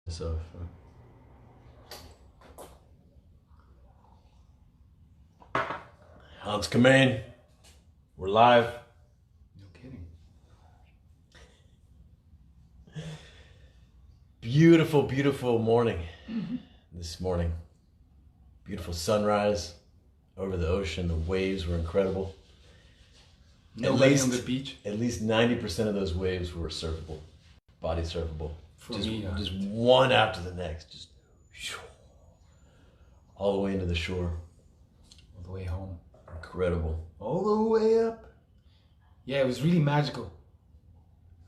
So, Hans Comyn, we're live. No kidding. Beautiful, beautiful morning this morning. Beautiful sunrise over the ocean. The waves were incredible. Nobody on the beach. At least 90% of those waves were surfable, body surfable. Just one after the next, just all the way into the shore. All the way home. Incredible. All the way up. Yeah, it was really magical.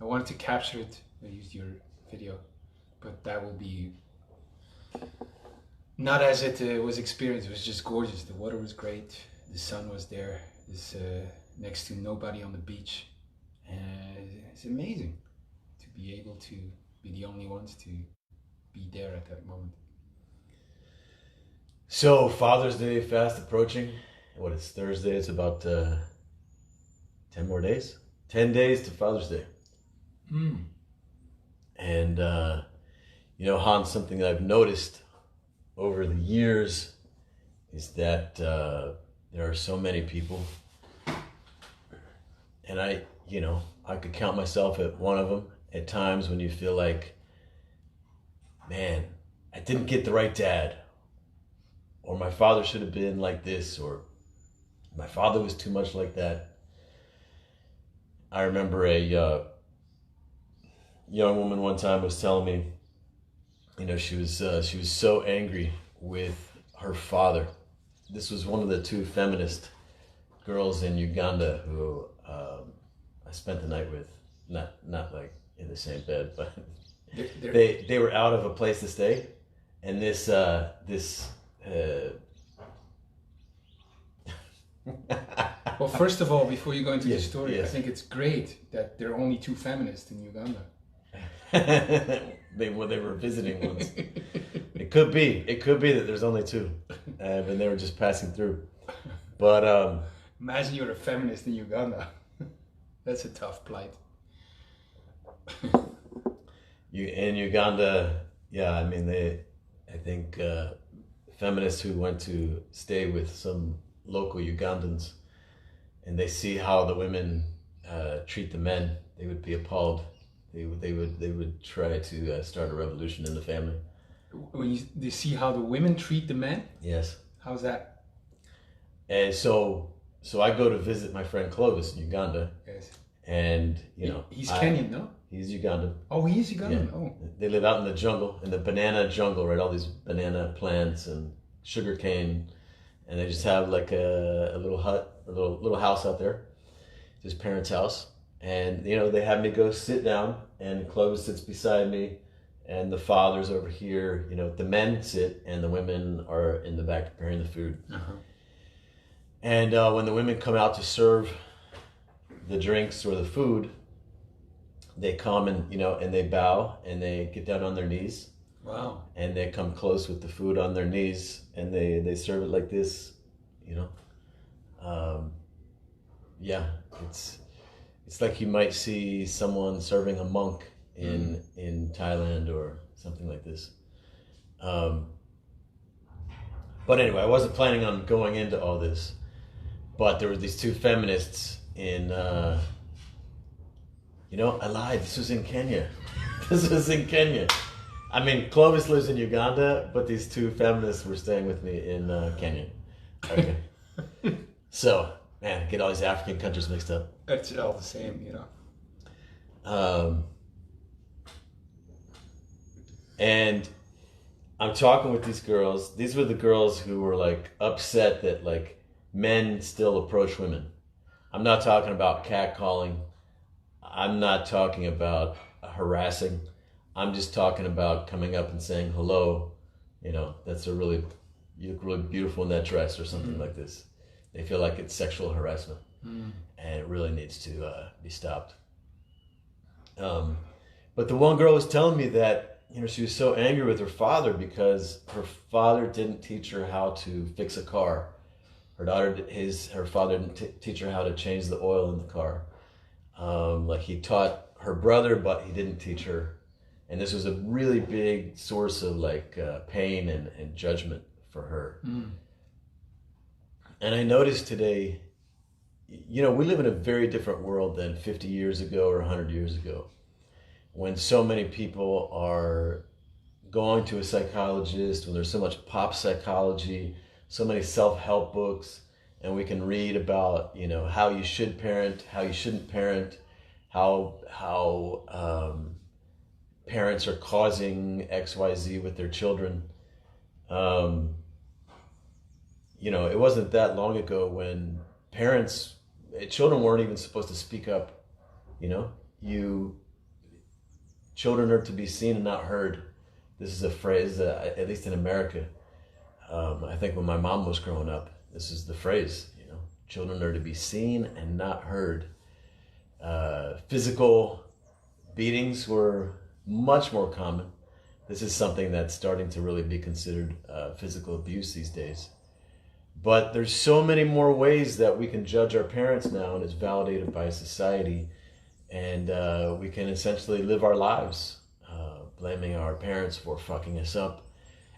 I wanted to capture it. I used your video, but that will be not as it was experienced. It was just gorgeous. The water was great. The sun was there. There's next to nobody on the beach. It's amazing to be able to be the only ones to be there at that moment. So Father's Day fast approaching. What, it's Thursday. It's about 10 more days. 10 days to Father's Day. And Hans, something that I've noticed over the years is that there are so many people, and I could count myself at one of them at times when you feel like, man, I didn't get the right dad, or my father should have been like this, or my father was too much like that. I remember a young woman one time was telling me, she was so angry with her father. This was one of the two feminist girls in Uganda who I spent the night with, not like in the same bed, but they were out of a place to stay, and this Well, first of all, before you go into the story, yes. I think it's great that there are only two feminists in Uganda. They were visiting once. It could be that there's only two, and they were just passing through. But imagine you're a feminist in Uganda. That's a tough plight. In Uganda, yeah, I mean I think feminists who went to stay with some local Ugandans, and they see how the women treat the men, they would be appalled. They would try to start a revolution in the family. When they see how the women treat the men? Yes. How's that? And so I go to visit my friend Clovis in Uganda. Yes. And he's Kenyan, no? He's Ugandan. Oh, he is Ugandan. Yeah. Oh. They live out in the jungle, in the banana jungle, right? All these banana plants and sugar cane, and they just have like a little hut, a little house out there, his parents' house. And they have me go sit down, and Clovis sits beside me, and the father's over here. The men sit, and the women are in the back preparing the food. Uh-huh. And when the women come out to serve the drinks or the food, they come and and they bow and they get down on their knees. Wow. And they come close with the food on their knees, and they serve it like this. It's like you might see someone serving a monk in Thailand or something like this. But anyway, I wasn't planning on going into all this, but there were these two feminists in, I lied, this was in Kenya. I mean, Clovis lives in Uganda, but these two feminists were staying with me in Kenya. Okay. So, man, get all these African countries mixed up. It's all the same, And I'm talking with these girls. These were the girls who were like upset that like men still approach women. I'm not talking about catcalling. I'm not talking about harassing. I'm just talking about coming up and saying hello. You look really beautiful in that dress or something like this. They feel like it's sexual harassment. And it really needs to be stopped. But the one girl was telling me that she was so angry with her father because her father didn't teach her how to fix a car. Her father didn't teach her how to change the oil in the car. Like he taught her brother, but he didn't teach her. And this was a really big source of like pain and judgment for her. And I noticed today, you know, we live in a very different world than 50 years ago or 100 years ago, when so many people are going to a psychologist, when there's so much pop psychology, so many self-help books, and we can read about, you know, how you should parent, how you shouldn't parent, how parents are causing XYZ with their children. You know, it wasn't that long ago when children weren't even supposed to speak up. You know, children are to be seen and not heard. This is a phrase that, at least in America, I think when my mom was growing up, this is the phrase, you know, children are to be seen and not heard. Physical beatings were much more common. This is something that's starting to really be considered physical abuse these days. But there's so many more ways that we can judge our parents now, and it's validated by society. And we can essentially live our lives blaming our parents for fucking us up.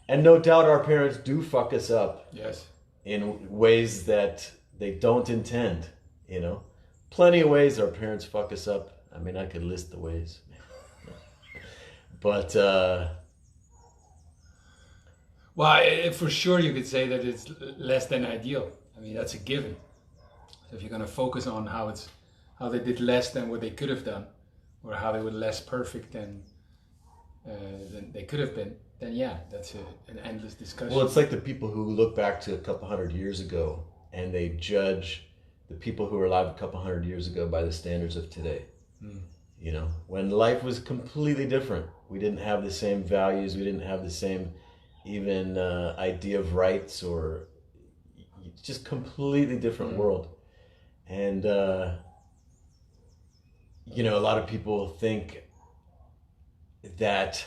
And no doubt our parents do fuck us up. Yes. In ways that they don't intend, you know. Plenty of ways our parents fuck us up. I mean, I could list the ways. But well, for sure you could say that it's less than ideal. I mean, that's a given. So if you're going to focus on how they did less than what they could have done, or how they were less perfect than they could have been, then yeah, that's an endless discussion. Well, it's like the people who look back to a couple hundred years ago and they judge the people who were alive a couple hundred years ago by the standards of today. You know, when life was completely different. We didn't have the same values. We didn't have the same even idea of rights, or just completely different world. And, you know, a lot of people think that,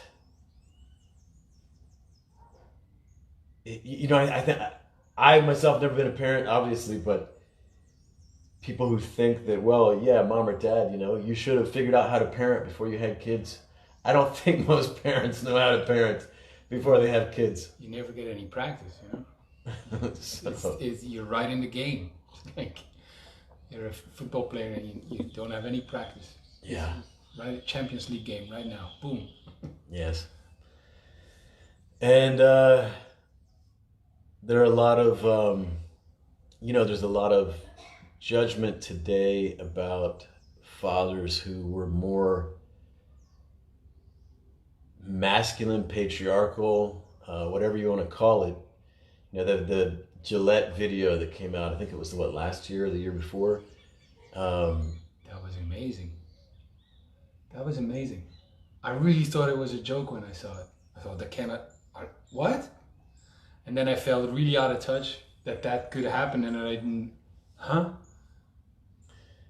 you know, I think I myself never been a parent, obviously, but people who think that, well, yeah, mom or dad, you know, you should have figured out how to parent before you had kids. I don't think most parents know how to parent before they have kids. You never get any practice, you know. So. You're right in the game. Like you're a football player and you don't have any practice. Yeah. Right, Champions League game right now. Boom. Yes. And there are a lot of, you know, there's a lot of judgment today about fathers who were more masculine, patriarchal, whatever you want to call it. You know, the Gillette video that came out, I think it was last year or the year before. That was amazing. That was amazing. I really thought it was a joke when I saw it. I thought that cannot, what? And then I felt really out of touch that could happen, and I didn't,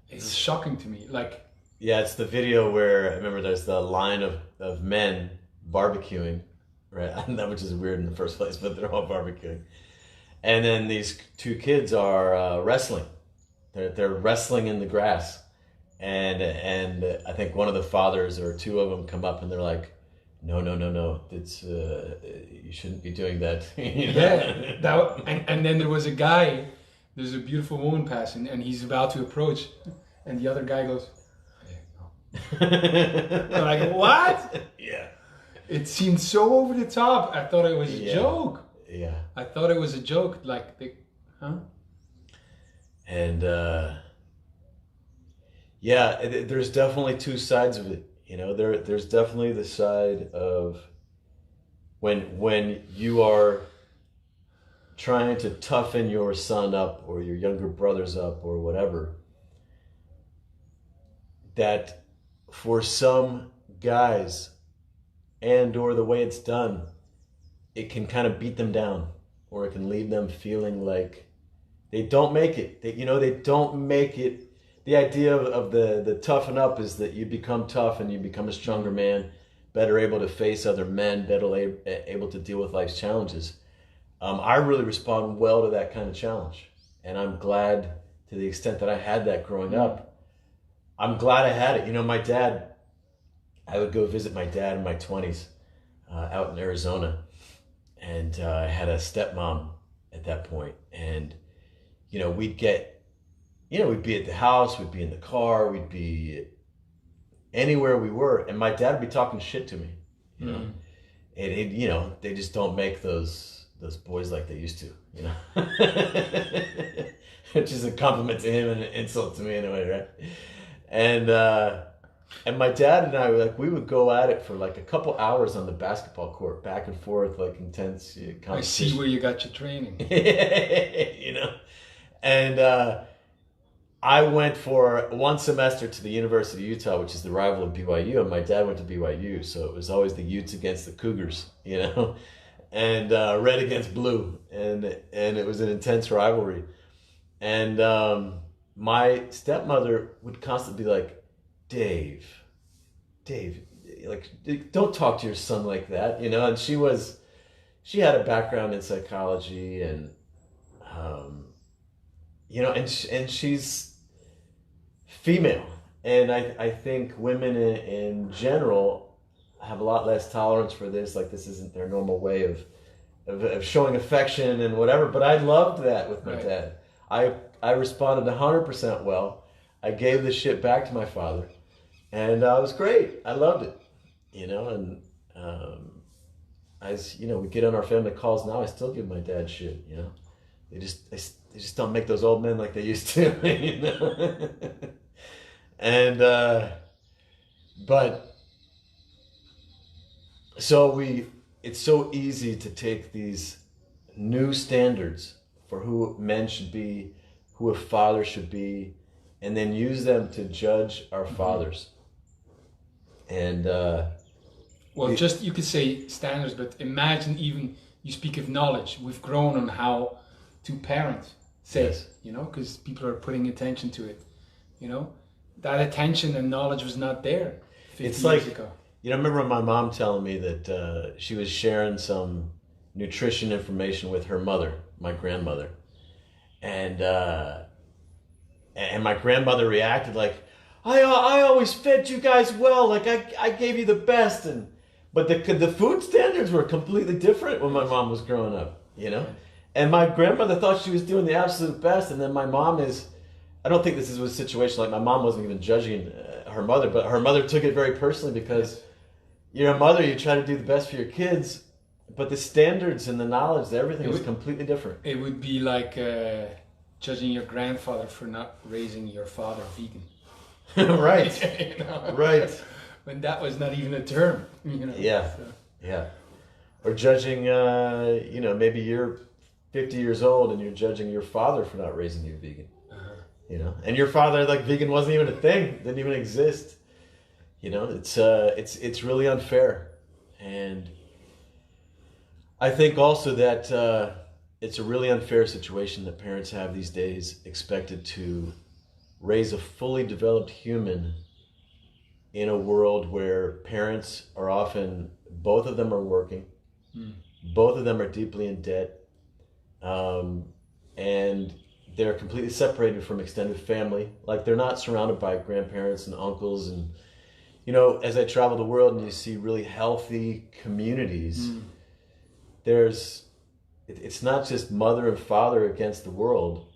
It's shocking to me. Like, yeah, it's the video where I remember there's the line of men barbecuing, right? Which is weird in the first place, but they're all barbecuing. And then these two kids are wrestling. They're wrestling in the grass. And I think one of the fathers or two of them come up and they're like, no, it's you shouldn't be doing that. You know? Yeah, and then there was a guy, there's a beautiful woman passing and he's about to approach and the other guy goes, I'm like, what? Yeah. It seemed so over the top. I thought it was a joke. Yeah. I thought it was a joke. Like, And yeah, there's definitely two sides of it. You know, there's definitely the side of when you are trying to toughen your son up or your younger brothers up or whatever, that for some guys and or the way it's done, it can kind of beat them down, or it can leave them feeling like they don't make it. They don't make it. The idea of the toughen up is that you become tough and you become a stronger man, better able to face other men, better able to deal with life's challenges. I really respond well to that kind of challenge. And I'm glad, to the extent that I had that growing up, I'm glad I had it. You know, my dad, I would go visit my dad in my 20s out in Arizona. And I had a stepmom at that point. And, we'd be at the house, we'd be in the car, we'd be anywhere we were. And my dad would be talking shit to me, you know. And, they just don't make those boys like they used to, Which is a compliment to him and an insult to me in a way, right? And my dad and I we would go at it for like a couple hours on the basketball court, back and forth, like intense competition. I see where you got your training. And I went for one semester to the University of Utah, which is the rival of BYU, and my dad went to BYU, so it was always the Utes against the Cougars, and red against blue, and it was an intense rivalry. And my stepmother would constantly be like, Dave, like, don't talk to your son like that, and she had a background in psychology and, and she's female. And I think women in general have a lot less tolerance for this. Like, this isn't their normal way of showing affection and whatever. But I loved that with my dad. I responded 100% well. I gave the shit back to my father. And it was great. I loved it, and as we get on our family calls now, I still give my dad shit, They just don't make those old men like they used to, And but so it's so easy to take these new standards for who men should be, who a father should be, and then use them to judge our fathers. And you could say standards, but imagine, even you speak of knowledge. We've grown on how to parent, because people are putting attention to it. That attention and knowledge was not there 50 years ago. I remember my mom telling me that she was sharing some nutrition information with her mother, my grandmother, and my grandmother reacted like, I always fed you guys well, like I gave you the best, but the food standards were completely different when my mom was growing up, and my grandmother thought she was doing the absolute best, and then my mom I don't think this was a situation like my mom wasn't even judging her mother, but her mother took it very personally because you're a mother, you try to do the best for your kids, but the standards and the knowledge, everything was completely different. It would be like judging your grandfather for not raising your father vegan. Right. Right. When that was not even a term, Yeah. So. Yeah. Or judging, maybe you're 50 years old and you're judging your father for not raising you vegan. And your father, like, vegan wasn't even a thing, didn't even exist. It's really unfair. And I think also that it's a really unfair situation that parents have these days, expected to raise a fully developed human in a world where parents are often, both of them are working, both of them are deeply in debt, and they're completely separated from extended family. Like, they're not surrounded by grandparents and uncles. And, as I travel the world and you see really healthy communities, it's not just mother and father against the world.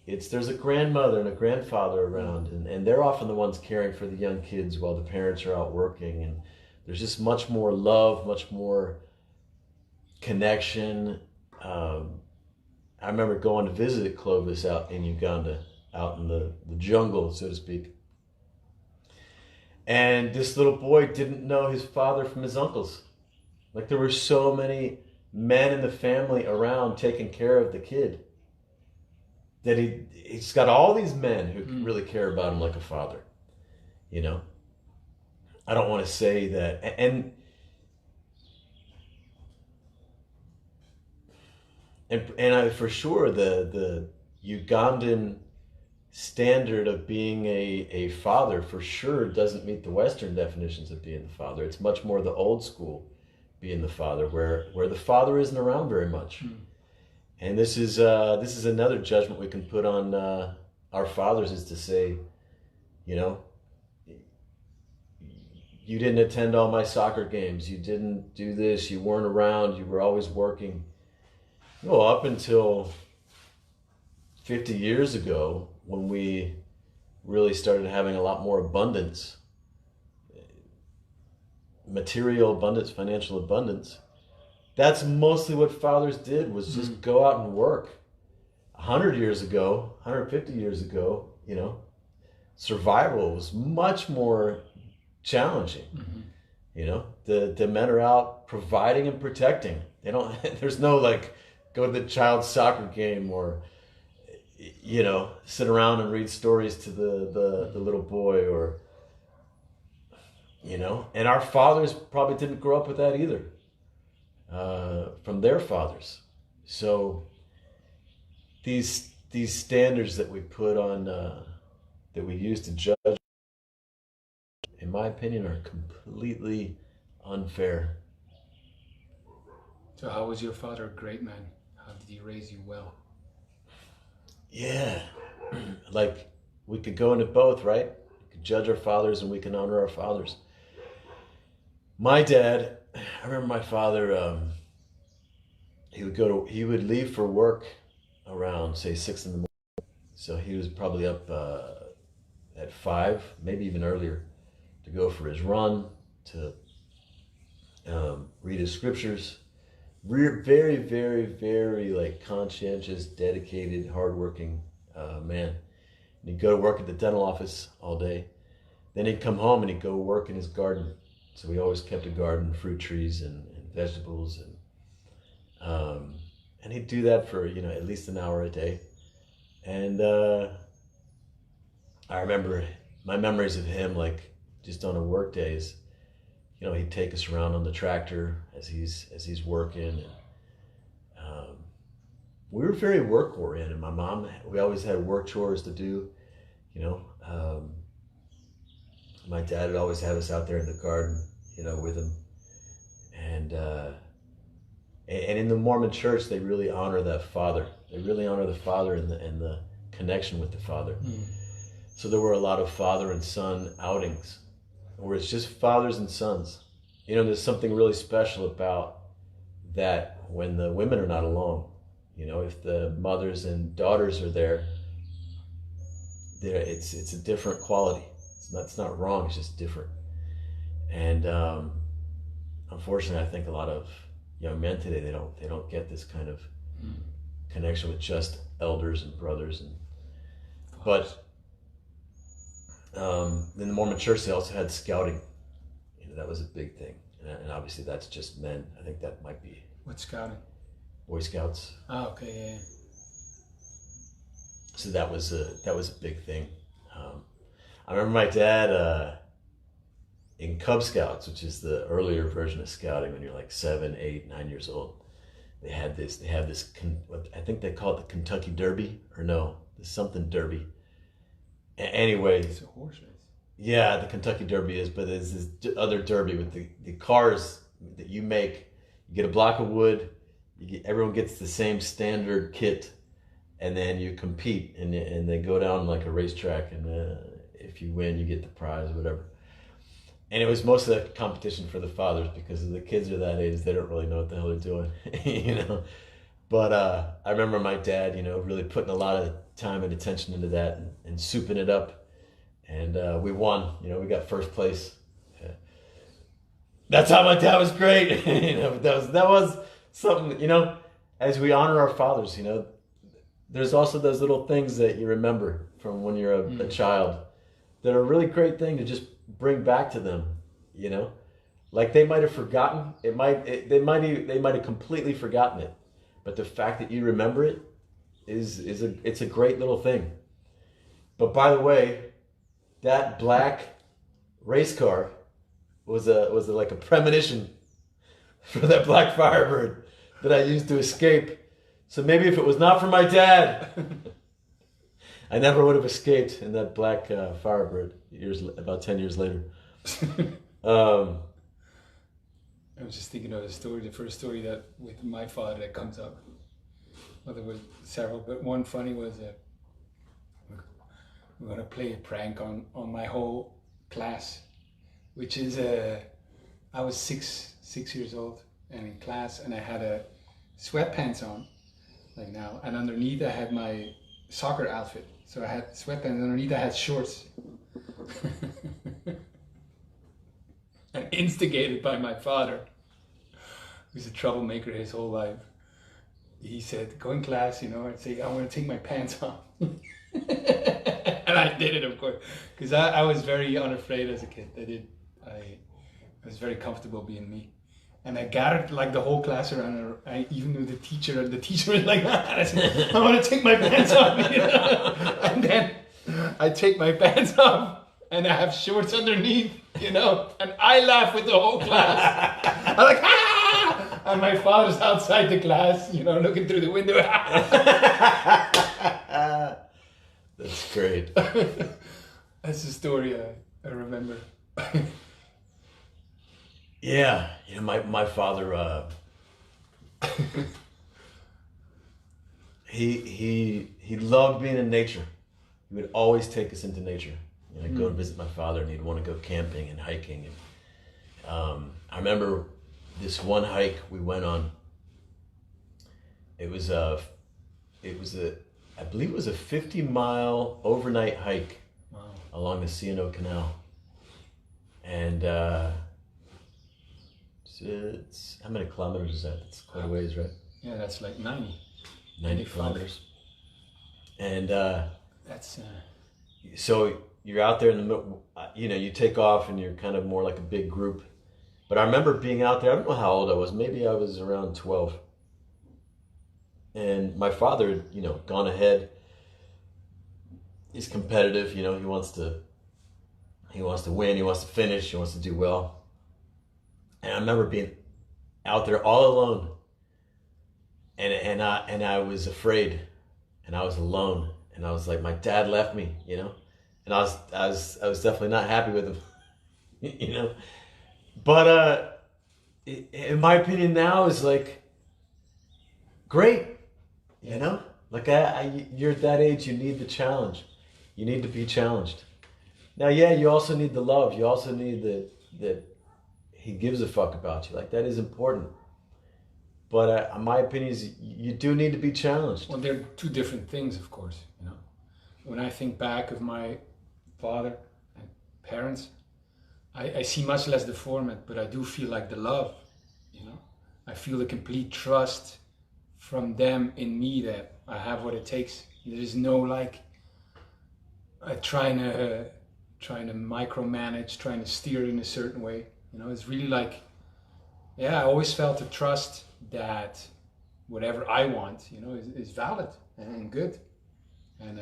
There's a grandmother and a grandfather around, and they're often the ones caring for the young kids while the parents are out working. And there's just much more love, much more connection. I remember going to visit Clovis out in Uganda, out in the jungle, so to speak. And this little boy didn't know his father from his uncles. Like, there were so many men in the family around taking care of the kid that he's got all these men who really care about him like a father. I don't want to say that. And for sure, the Ugandan standard of being a father for sure doesn't meet the Western definitions of being the father. It's much more the old school being the father, where the father isn't around very much. And this is another judgment we can put on you didn't attend all my soccer games. You didn't do this. You weren't around. You were always working. Well, up until 50 years ago, when we really started having a lot more abundance, material abundance, financial abundance, that's mostly what fathers did, was just go out and work. 100 years ago, 150 years ago, you know, survival was much more challenging. You know, the men are out providing and protecting. They don't, there's no like, go to the child's soccer game or, you know, sit around and read stories to the little boy, or, you know, and our fathers probably didn't grow up with that either, from their fathers. So these standards that we put on, that we use to judge, in my opinion, are completely unfair. So how was your father a great man? How did he raise you well? Yeah, like we could go into both, right? We could judge our fathers and we can honor our fathers. My dad, I remember my father, he would leave for work around, say, 6 in the morning. So he was probably up at 5, maybe even earlier, to go for his run, to read his scriptures. Very, very, very like conscientious, dedicated, hardworking man. And he'd go to work at the dental office all day. Then he'd come home and he'd go work in his garden. So we always kept a garden, fruit trees and vegetables, and he'd do that for, you know, at least an hour a day. And I remember my memories of him, like just on a work days, you know, he'd take us around on the tractor as he's working, and we were very work oriented. My mom, we always had work chores to do, you know. My dad would always have us out there in the garden, you know, with him, and in the Mormon church, they really honor that father. They really honor the father and the connection with the father. So there were a lot of father and son outings, where it's just fathers and sons. You know, there's something really special about that when the women are not alone. You know, if the mothers and daughters are there, it's a different quality. It's not wrong, it's just different. And unfortunately, I think a lot of young men today, they don't get this kind of connection with just elders and brothers. But in the Mormon church, they also had scouting. You know, that was a big thing, and obviously that's just men. I think that might be. What's scouting? Boy Scouts. Oh, okay, yeah. So that was a big thing. I remember my dad in Cub Scouts, which is the earlier version of scouting when you're like 7, 8, 9 years old. They have this. What I think they call it the Kentucky Derby, or no, there's something Derby. Anyway, It's a horse race. Yeah, the Kentucky Derby is, but there's this other derby with the cars that you make. You get a block of wood. Everyone gets the same standard kit, and then you compete, and they go down like a racetrack, and if you win, you get the prize or whatever. And it was most of the competition for the fathers, because the kids are that age, they don't really know what the hell they're doing, you know. But I remember my dad, you know, really putting a lot of time and attention into that, and souping it up. And we won, you know, we got first place. That's how my dad was great. You know, that was something, you know, as we honor our fathers, you know, there's also those little things that you remember from when you're a child that are a really great thing to just bring back to them, you know. Like they might have forgotten, they might have completely forgotten it. But the fact that you remember it it's a great little thing. But by the way, that black race car was like a premonition for that black Firebird that I used to escape. So maybe if it was not for my dad, I never would have escaped in that black Firebird about 10 years later. I was just thinking of the first story that with my father that comes up. Well, there was several, but one funny was we're going to play a prank on my whole class. which is I was six years old and in class, and I had a sweatpants on, like now, and underneath I had my soccer outfit. So I had sweatpants, and underneath I had shorts. And instigated by my father, who's a troublemaker his whole life. He said, go in class, you know, and say, I want to take my pants off. And I did it, of course, because I was very unafraid as a kid. I was very comfortable being me. And I gathered like the whole class around her. I even knew the teacher was like, I said, I want to take my pants off. You know? And then I take my pants off and I have shorts underneath, you know, and I laugh with the whole class. I'm like, ah! And my father's outside the class, you know, looking through the window. That's great. That's the story I remember. Yeah, you know, my father, he loved being in nature. He would always take us into nature. You know, I'd go to visit my father, and he'd want to go camping and hiking. And I remember this one hike we went on. It was I believe it was a 50-mile overnight hike. Wow. Along the C&O Canal, and it's how many kilometers is that? It's quite a ways, right? Yeah, that's like 90 kilometers. And that's so you're out there in the middle, you know, you take off and you're kind of more like a big group. But I remember being out there, I don't know how old I was, maybe I was around 12. And my father had, you know, gone ahead. He's competitive, you know, he wants to win, he wants to finish, he wants to do well. And I remember being out there all alone, and I was afraid, and I was alone, and I was like, my dad left me, you know, and I was definitely not happy with him, you know. But in my opinion now is like great, you know, like you're at that age, you need the challenge, you need to be challenged. Now, yeah, you also need the love, you also need that he gives a fuck about you. Like, that is important. But my opinion is you do need to be challenged. Well, they're two different things, of course, you know. When I think back of my father and parents, I see much less the format, but I do feel like the love, you know. I feel the complete trust from them in me that I have what it takes. There is no like trying to micromanage, trying to steer in a certain way. You know, it's really like, yeah, I always felt the trust that whatever I want, you know, is valid and good. And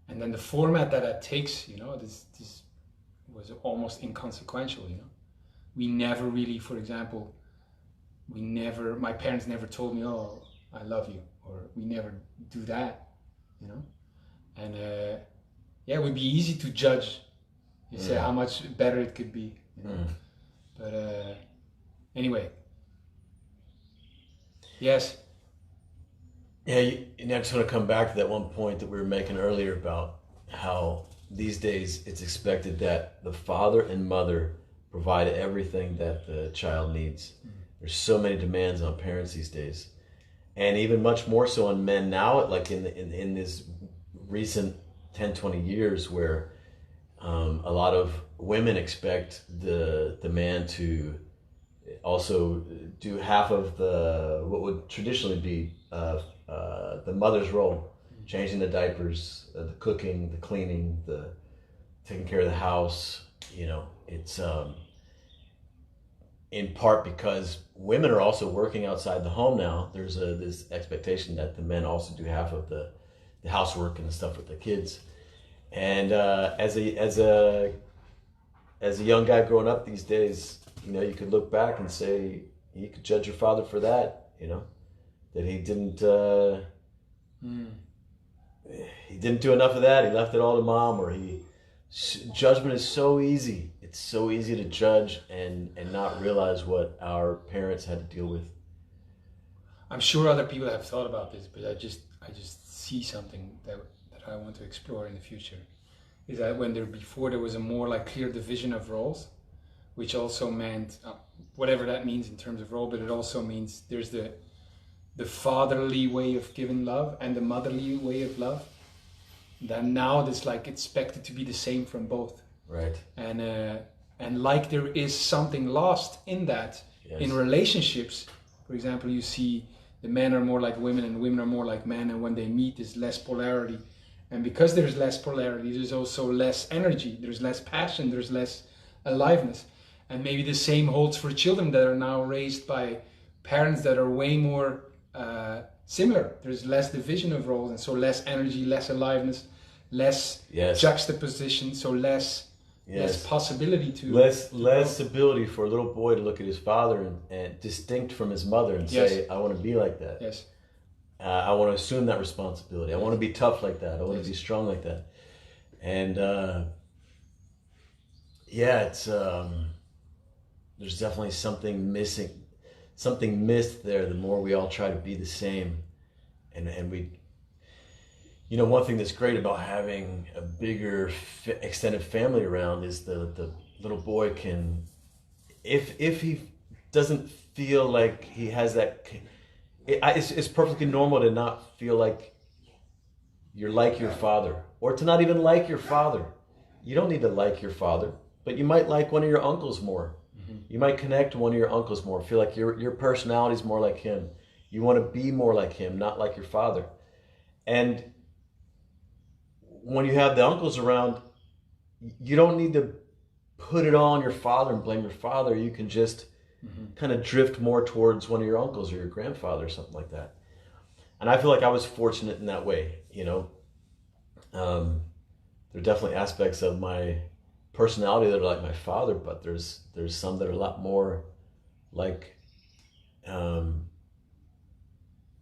then the format that takes, you know, this was almost inconsequential, you know. We never really, for example, my parents never told me, oh, I love you, or we never do that, you know. And yeah, it would be easy to judge, you say how much better it could be, you know? But anyway, yes. Yeah, I just want to come back to that one point that we were making earlier about how these days it's expected that the father and mother provide everything that the child needs. There's so many demands on parents these days, and even much more so on men now. Like in this recent 10-20 years, where a lot of women expect the man to also do half of what would traditionally be the mother's role, changing the diapers, the cooking, the cleaning, the taking care of the house. You know, it's in part because women are also working outside the home now. There's this expectation that the men also do half of the housework and the stuff with the kids. And as a young guy growing up these days, you know, you could look back and say you could judge your father for that. You know, that he didn't do enough of that. He left it all to mom, or judgment is so easy. It's so easy to judge and not realize what our parents had to deal with. I'm sure other people have thought about this, but I just see something that I want to explore in the future. Is that when there was a more like clear division of roles, which also meant whatever that means in terms of role, but it also means there's the fatherly way of giving love and the motherly way of love. That now it's like expected to be the same from both. Right. And like there is something lost in that. Yes. In relationships. For example, you see the men are more like women and women are more like men, and when they meet there's less polarity. And because there's less polarity, there's also less energy, there's less passion, there's less aliveness. And maybe the same holds for children that are now raised by parents that are way more similar. There's less division of roles, and so less energy, less aliveness, less juxtaposition, so less possibility to less ability for a little boy to look at his father and distinct from his mother and say, I want to be like that. Yes. I want to assume that responsibility. I want to be tough like that. I want to be strong like that. And it's there's definitely something missing. Something missed there the more we all try to be the same. And we, one thing that's great about having a bigger extended family around is the little boy can, if he doesn't feel like he has that, it's perfectly normal to not feel like you're like your father, or to not even like your father. You don't need to like your father, but you might like one of your uncles more. You might connect to one of your uncles more, feel like your personality is more like him. You want to be more like him, not like your father. And when you have the uncles around, you don't need to put it all on your father and blame your father. You can just kind of drift more towards one of your uncles or your grandfather or something like that. And I feel like I was fortunate in that way, There are definitely aspects of my personality that are like my father, but there's some that are a lot more like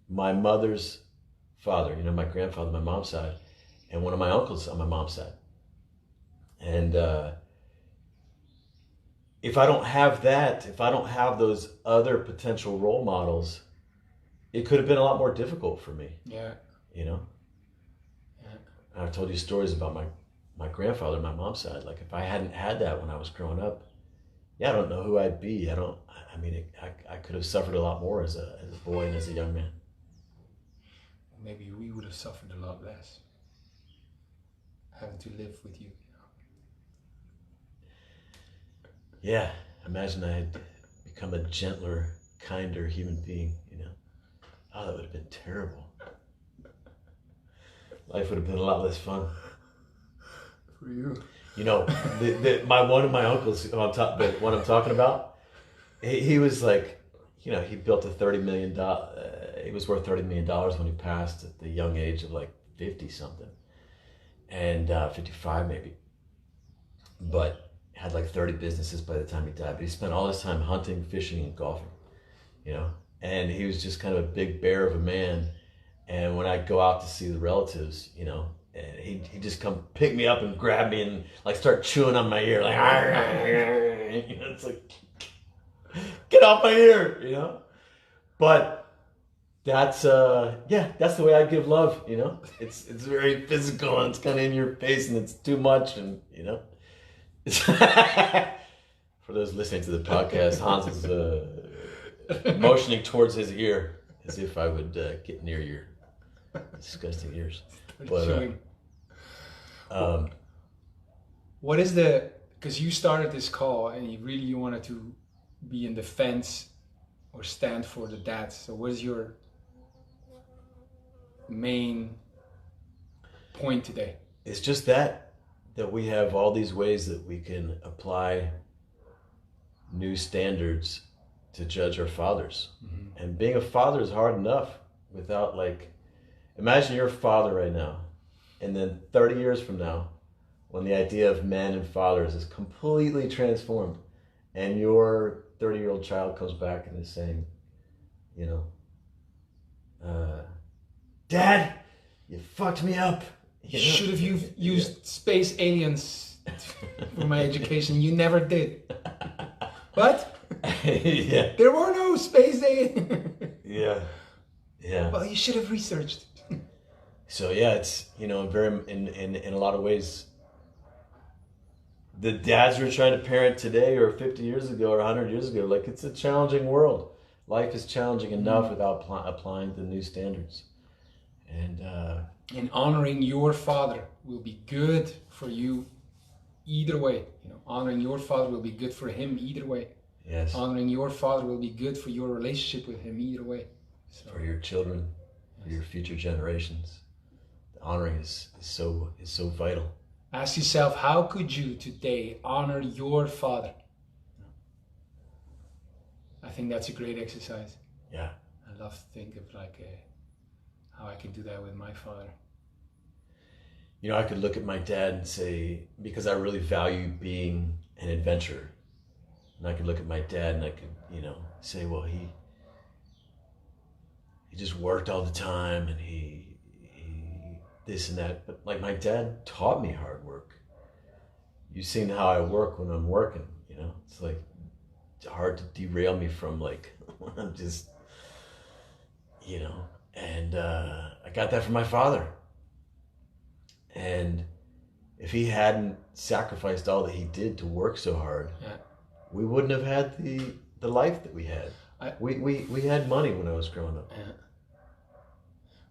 my mother's father, my grandfather, my mom's side, and one of my uncles on my mom's side. And if I don't have that, if I don't have those other potential role models, it could have been a lot more difficult for me. Yeah. Yeah. I've told you stories about my grandfather, my mom's side. Like if I hadn't had that when I was growing up, I don't know who I'd be. I could have suffered a lot more as a boy and as a young man. Maybe we would have suffered a lot less having to live with you. Yeah, imagine I had become a gentler, kinder human being, Oh, that would have been terrible. Life would have been a lot less fun. For you. One of my uncles, the one I'm talking about, he was like, he built a $30 million, he was worth $30 million when he passed at the young age of like 50 something, and 55 maybe, but had like 30 businesses by the time he died. But he spent all his time hunting, fishing, and golfing, and he was just kind of a big bear of a man. And when I'd go out to see the relatives, and he'd just come pick me up and grab me and like start chewing on my ear, like, it's like, get off my ear, But that's that's the way I give love, It's very physical and it's kind of in your face and it's too much, and for those listening to the podcast, Hans is motioning towards his ear as if I would get near your disgusting ears. But what is because you started this call and you wanted to be in defense or stand for the dads. So what is your main point today? It's just that we have all these ways that we can apply new standards to judge our fathers. Mm-hmm. And being a father is hard enough without imagine you're a father right now, and then 30 years from now, when the idea of men and fathers is completely transformed, and your 30-year-old child comes back and is saying, Dad, you fucked me up. Should have used space aliens for my education. You never did. What? Yeah. There were no space aliens. Yeah. Well, you should have researched. So it's very in a lot of ways the dads who are trying to parent today or 50 years ago or 100 years ago, like, it's a challenging world. Life is challenging enough without applying the new standards. And honoring your father will be good for you either way. You know, honoring your father will be good for him either way. Yes. Honoring your father will be good for your relationship with him either way. So, for your children, for your future generations, the honoring is so vital. Ask yourself, how could you today honor your father? I think that's a great exercise. Yeah. I love to think of how I can do that with my father. You know, I could look at my dad and say, because I really value being an adventurer, and I could look at my dad and I could, you know, say, well, he just worked all the time and he this and that. But like, my dad taught me hard work. You've seen how I work when I'm working, you know, it's like hard to derail me from like, when I'm just, you know, and I got that from my father. And if he hadn't sacrificed all that he did to work so hard, we wouldn't have had the life that we had. We had money when I was growing up.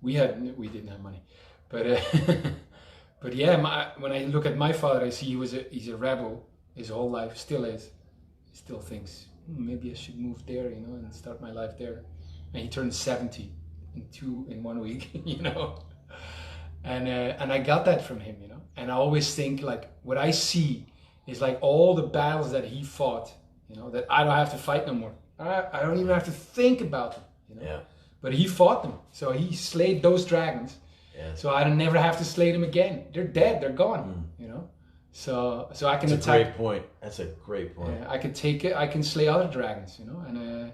We didn't have money, but but yeah, when I look at my father, I see he's a rebel his whole life, still is. He still thinks maybe I should move there, you know, and start my life there. And he turned 70 in 1 week, you know. And I got that from him, you know. And I always think, like, what I see is like all the battles that he fought, you know, that I don't have to fight no more. I don't even have to think about them, you know. Yeah. But he fought them, so he slayed those dragons. Yeah. So I don't never have to slay them again. They're dead. They're gone, you know. So I can That's attack. a great point. That's a great point. I can take it. I can slay other dragons, you know. And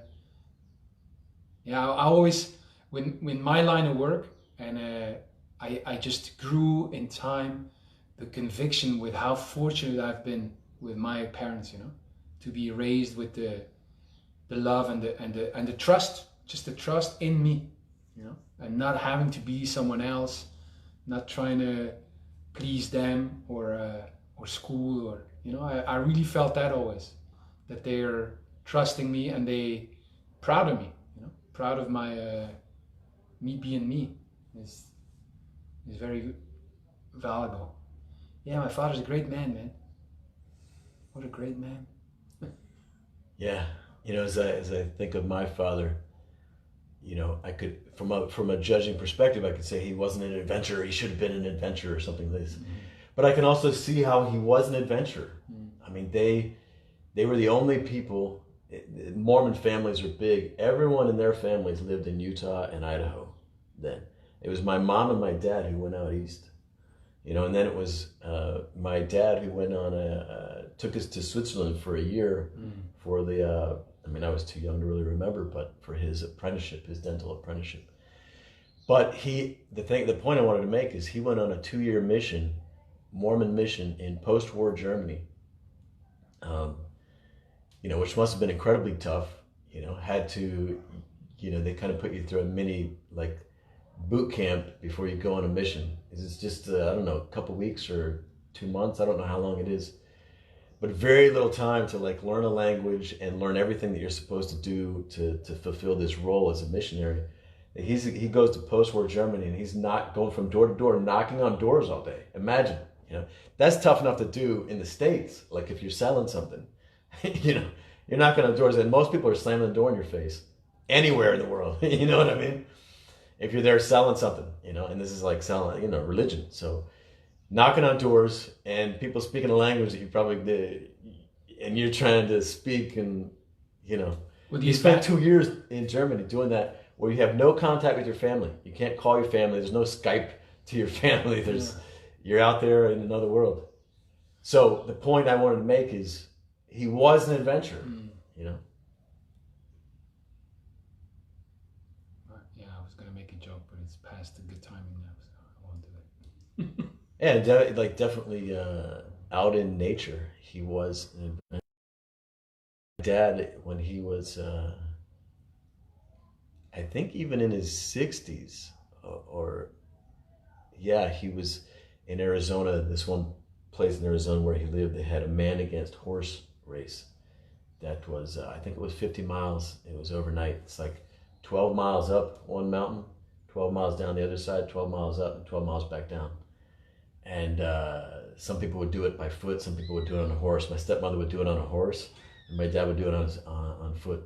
yeah, I always when my line of work, and I just grew in time the conviction with how fortunate I've been with my parents, you know, to be raised with the love and the trust, just the trust in me, you know, and not having to be someone else, not trying to please them or school, or, you know, I really felt that always, that they're trusting me and they proud of me, you know, proud of my me being me is very valuable. Yeah, my father's a great man. What a great man. Yeah, you know, as I think of my father, you know, I could, from a judging perspective, I could say he wasn't an adventurer. He should have been an adventurer or something like this. Mm-hmm. But I can also see how he was an adventurer. Mm-hmm. I mean, they were the only people. Mormon families are big. Everyone in their families lived in Utah and Idaho then. It was my mom and my dad who went out east, you know, and then it was my dad who went on took us to Switzerland for a year for the, I mean, I was too young to really remember, but for his apprenticeship, his dental apprenticeship. But the point I wanted to make is he went on a 2-year mission, Mormon mission in post-war Germany, you know, which must have been incredibly tough, you know, had to, you know, they kind of put you through a mini, like, boot camp before you go on a mission. It's just I don't know, a couple weeks or 2 months. I don't know how long it is, but very little time to like learn a language and learn everything that you're supposed to do to fulfill this role as a missionary. He goes to post-war Germany and he's not going from door to door, knocking on doors all day. Imagine, you know, that's tough enough to do in the States. Like if you're selling something, you know, you're knocking on doors and most people are slamming the door in your face anywhere in the world. You know what I mean? If you're there selling something, you know, and this is like selling, you know, religion. So knocking on doors and people speaking a language that you probably did, and you're trying to speak, and, you know, you spent 2 years in Germany doing that where you have no contact with your family. You can't call your family. There's no Skype to your family. You're out there in another world. So the point I wanted to make is he was an adventurer, you know. Past the good timing now, so I won't do it. Yeah, like definitely out in nature. He was an adventurer. My dad, when he was, I think even in his 60s, he was in Arizona this one place in Arizona where he lived, they had a man against horse race. That was, I think it was 50 miles. It was overnight. It's like 12 miles up one mountain, 12 miles down the other side, 12 miles up, and 12 miles back down. And some people would do it by foot. Some people would do it on a horse. My stepmother would do it on a horse, and my dad would do it on foot.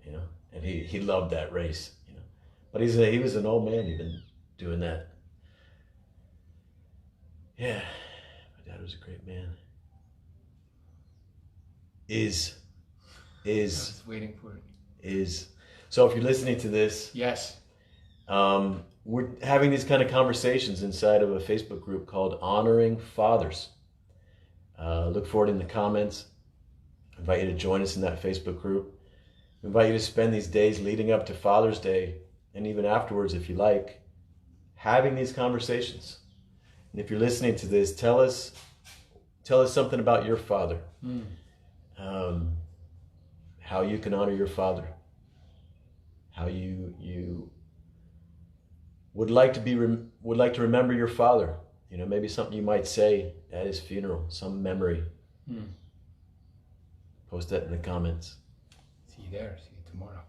You know, and he loved that race. You know, but he was an old man even doing that. Yeah, my dad was a great man. I was waiting for it. So if you're listening to this, Yes. we're having these kind of conversations inside of a Facebook group called Honoring Fathers. Look for it in the comments. I invite you to join us in that Facebook group. I invite you to spend these days leading up to Father's Day, and even afterwards, if you like, having these conversations. And if you're listening to this, tell us something about your father. How you can honor your father. How you would like to remember your father. You know, maybe something you might say at his funeral, some memory. Post that in the comments. See you there. See you tomorrow.